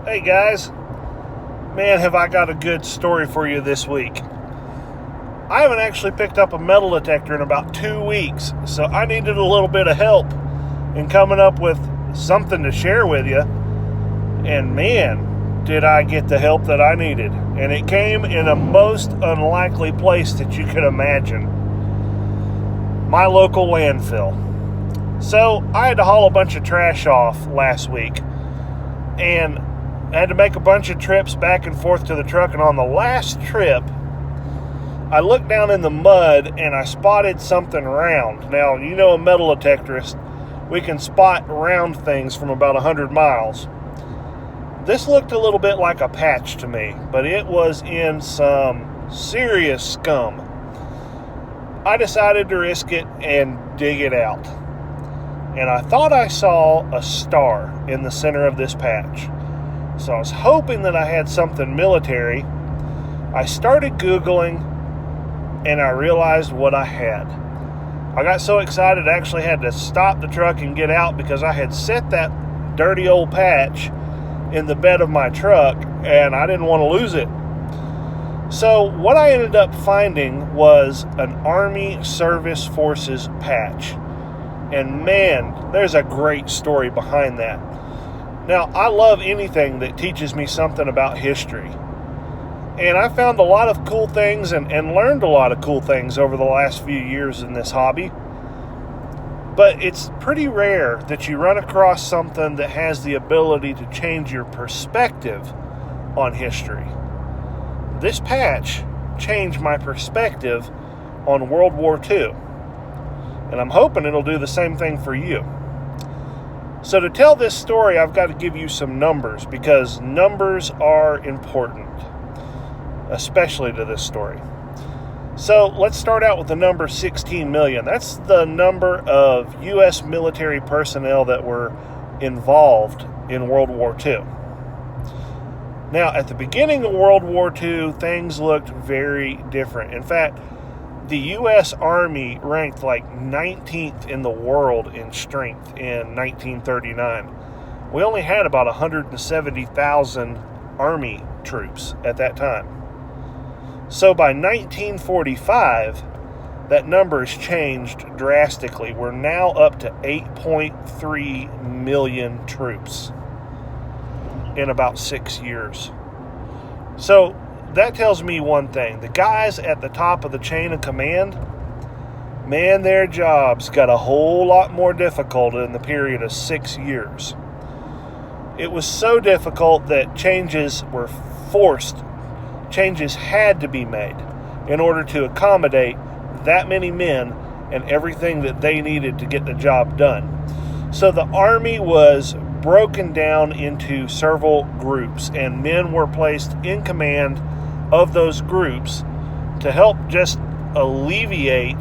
Hey guys, man, have I got a good story for you this week. I haven't actually picked up a metal detector in about 2 weeks, so I needed a little bit of help in coming up with something to share with you. And man, did I get the help that I needed. And it came in a most unlikely place that you could imagine. My local landfill. So I had to haul a bunch of trash off last week, and I had to make a bunch of trips back and forth to the truck. And on the last trip, I looked down in the mud and I spotted something round. Now, you know, a metal detectorist, we can spot round things from about 100 miles. This looked a little bit like a patch to me, but it was in some serious scum. I decided to risk it and dig it out. And I thought I saw a star in the center of this patch. So I was hoping that I had something military. I started Googling, and I realized what I had. I got so excited I actually had to stop the truck and get out because I had set that dirty old patch in the bed of my truck, and I didn't want to lose it. So what I ended up finding was an Army Service Forces patch. And man, there's a great story behind that. Now, I love anything that teaches me something about history. And I found a lot of cool things and learned a lot of cool things over the last few years in this hobby. But it's pretty rare that you run across something that has the ability to change your perspective on history. This patch changed my perspective on World War II. And I'm hoping it'll do the same thing for you. So to tell this story, I've got to give you some numbers because numbers are important, especially to this story. So let's start out with the number 16 million. That's the number of U.S. military personnel that were involved in World War II. Now, at the beginning of World War II, things looked very different. In fact, the U.S. Army ranked like 19th in the world in strength in 1939. We only had about 170,000 Army troops at that time. So by 1945, that number has changed drastically. We're now up to 8.3 million troops in about 6 years. So that tells me one thing. The guys at the top of the chain of command, man, their jobs got a whole lot more difficult in the period of 6 years. It was so difficult that changes were forced. Changes had to be made in order to accommodate that many men and everything that they needed to get the job done. So the Army was broken down into several groups, and men were placed in command of those groups to help just alleviate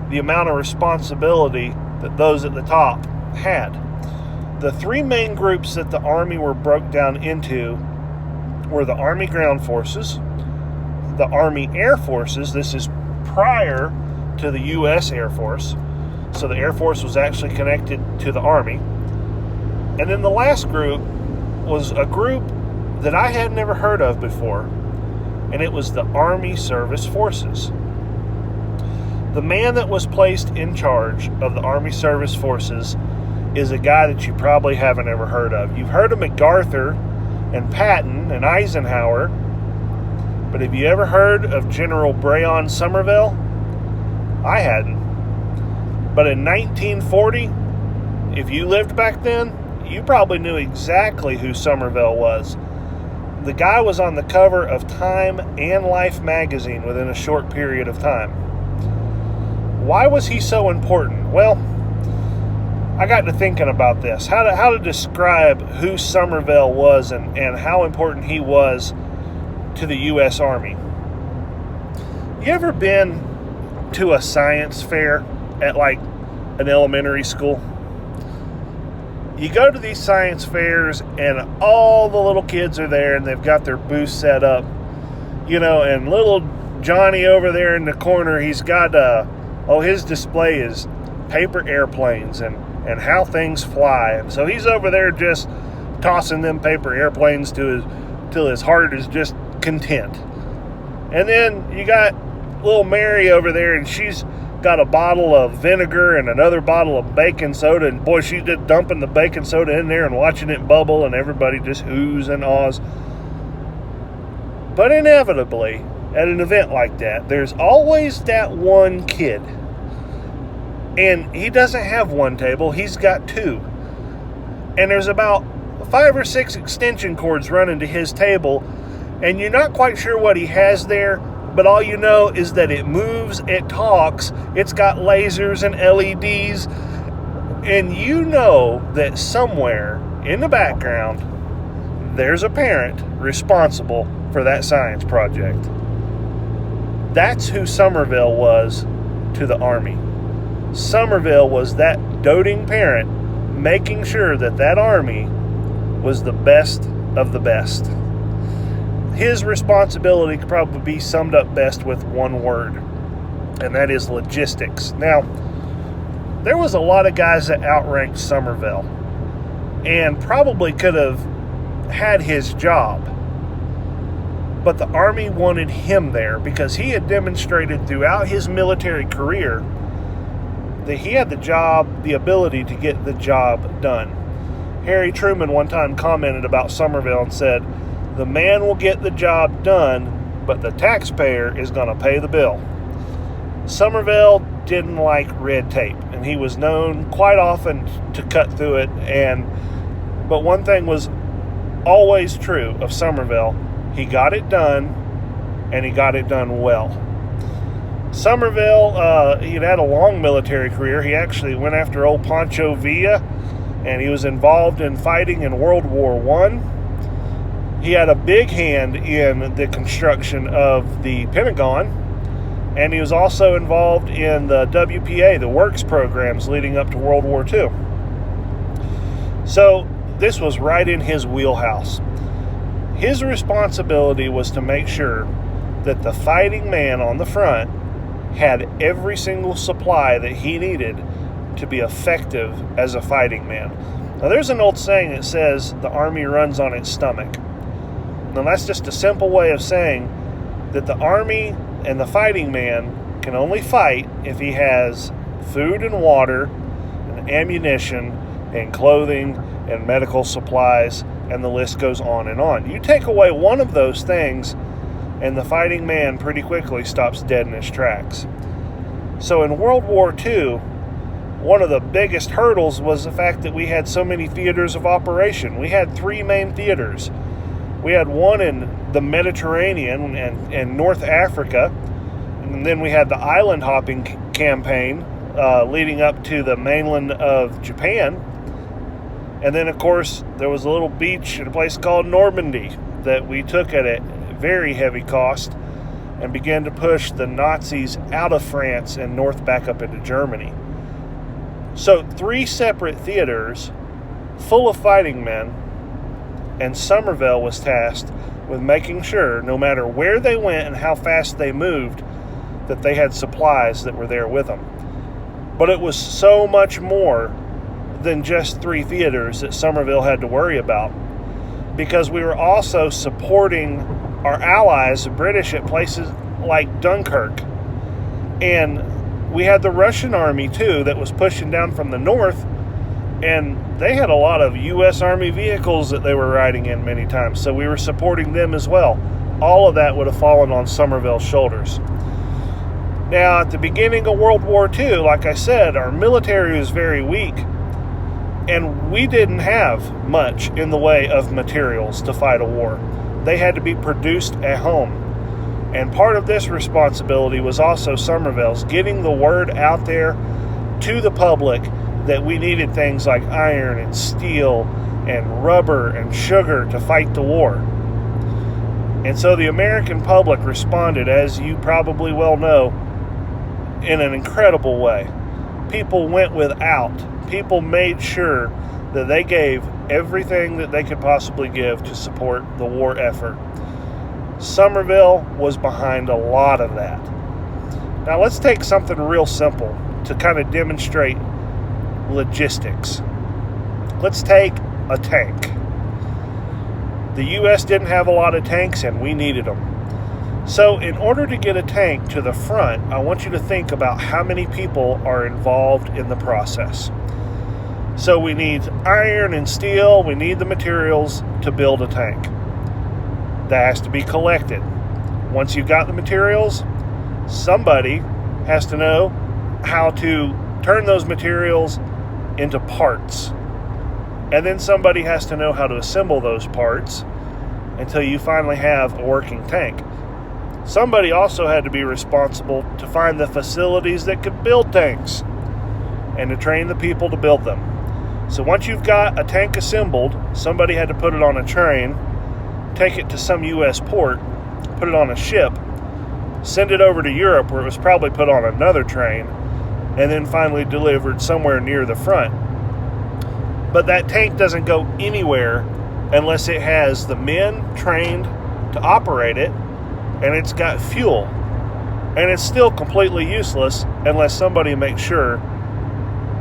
the amount of responsibility that those at the top had. The three main groups that the Army were broke down into were the Army Ground Forces, the Army Air Forces. This is prior to the U.S. Air Force, so the Air Force was actually connected to the Army. And then the last group was a group that I had never heard of before, and it was the Army Service Forces. The man that was placed in charge of the Army Service Forces is a guy that you probably haven't ever heard of. You've heard of MacArthur and Patton and Eisenhower, but have you ever heard of General Brehon Somervell? I hadn't. But in 1940, if you lived back then, you probably knew exactly who Somervell was. The guy was on the cover of Time and Life magazine within a short period of time. Why was he so important? Well, I got to thinking about this. How to describe who Somervell was and how important he was to the U.S. Army. You ever been to a science fair at like an elementary school? You go to these science fairs and all the little kids are there and they've got their booth set up, you know, and little Johnny over there in the corner, he's got his display is paper airplanes and how things fly. And so he's over there just tossing them paper airplanes till his heart is just content. And then you got little Mary over there, and she's got a bottle of vinegar and another bottle of baking soda, and boy, she's just dumping the baking soda in there and watching it bubble, and everybody just oohs and ahs. But inevitably, at an event like that, there's always that one kid. And he doesn't have one table, he's got two. And there's about 5 or 6 extension cords running to his table, and you're not quite sure what he has there, but all you know is that it moves, it talks, it's got lasers and LEDs, and you know that somewhere in the background there's a parent responsible for that science project. That's who Somervell was to the Army. Somervell was that doting parent making sure that that Army was the best of the best. His responsibility could probably be summed up best with one word, and that is logistics. Now, there was a lot of guys that outranked Somervell and probably could have had his job, but the Army wanted him there because he had demonstrated throughout his military career that he had the ability to get the job done. Harry Truman one time commented about Somervell and said, "The man will get the job done, but the taxpayer is going to pay the bill." Somervell didn't like red tape, and he was known quite often to cut through it. But one thing was always true of Somervell: he got it done, and he got it done well. Somervell, he'd had a long military career. He actually went after old Pancho Villa, and he was involved in fighting in World War I. He had a big hand in the construction of the Pentagon, and he was also involved in the WPA, the works programs leading up to World War II. So this was right in his wheelhouse. His responsibility was to make sure that the fighting man on the front had every single supply that he needed to be effective as a fighting man. Now, there's an old saying that says the Army runs on its stomach. Now, that's just a simple way of saying that the Army and the fighting man can only fight if he has food and water and ammunition and clothing and medical supplies, and the list goes on and on. You take away one of those things, and the fighting man pretty quickly stops dead in his tracks. So in World War II, one of the biggest hurdles was the fact that we had so many theaters of operation. We had 3 main theaters. We had one in the Mediterranean and North Africa, and then we had the island hopping campaign leading up to the mainland of Japan. And then, of course, there was a little beach in a place called Normandy that we took at a very heavy cost and began to push the Nazis out of France and north back up into Germany. So 3 separate theaters full of fighting men, and Somervell was tasked with making sure, no matter where they went and how fast they moved, that they had supplies that were there with them. But it was so much more than just 3 theaters that Somervell had to worry about, because we were also supporting our allies, the British, at places like Dunkirk. And we had the Russian army, too, that was pushing down from the north, and they had a lot of U.S. Army vehicles that they were riding in many times, so we were supporting them as well. All of that would have fallen on Somervell's shoulders. Now, at the beginning of World War II, like I said, our military was very weak, and we didn't have much in the way of materials to fight a war. They had to be produced at home. And part of this responsibility was also Somervell's, getting the word out there to the public that we needed things like iron and steel and rubber and sugar to fight the war. And so the American public responded, as you probably well know, in an incredible way. People went without. People made sure that they gave everything that they could possibly give to support the war effort. Somervell was behind a lot of that. Now let's take something real simple to kind of demonstrate logistics. Let's take a tank. The U.S. didn't have a lot of tanks, and we needed them. So in order to get a tank to the front, I want you to think about how many people are involved in the process. So we need iron and steel, we need the materials to build a tank. That has to be collected. Once you've got the materials, somebody has to know how to turn those materials into parts. And then somebody has to know how to assemble those parts until you finally have a working tank. Somebody also had to be responsible to find the facilities that could build tanks and to train the people to build them. So once you've got a tank assembled, somebody had to put it on a train, take it to some U.S. port, put it on a ship, send it over to Europe where it was probably put on another train, and then finally delivered somewhere near the front. But that tank doesn't go anywhere unless it has the men trained to operate it, and it's got fuel. And it's still completely useless unless somebody makes sure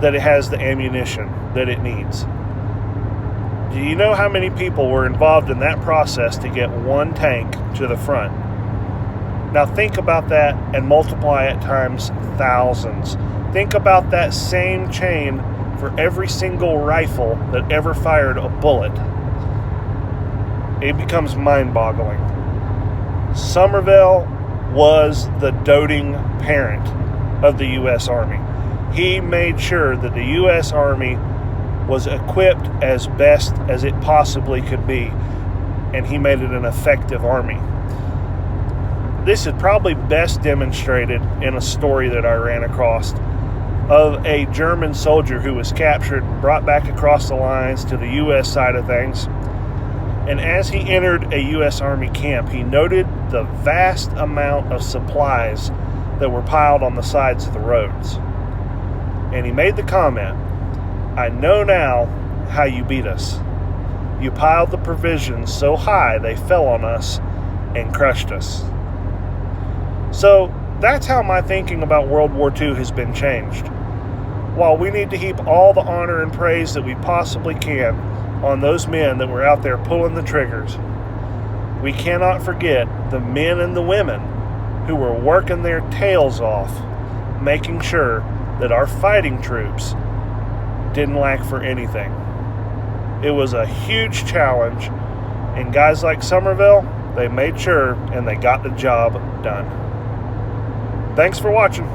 that it has the ammunition that it needs. Do you know how many people were involved in that process to get one tank to the front? Now think about that and multiply it times thousands. Think about that same chain for every single rifle that ever fired a bullet. It becomes mind-boggling. Somervell was the doting parent of the U.S. Army. He made sure that the U.S. Army was equipped as best as it possibly could be, and he made it an effective army. This is probably best demonstrated in a story that I ran across of a German soldier who was captured, brought back across the lines to the U.S. side of things. And as he entered a U.S. Army camp, he noted the vast amount of supplies that were piled on the sides of the roads. And he made the comment, "I know now how you beat us. You piled the provisions so high they fell on us and crushed us." So that's how my thinking about World War II has been changed. While we need to heap all the honor and praise that we possibly can on those men that were out there pulling the triggers, we cannot forget the men and the women who were working their tails off, making sure that our fighting troops didn't lack for anything. It was a huge challenge, and guys like Somervell, they made sure and they got the job done. Thanks for watching.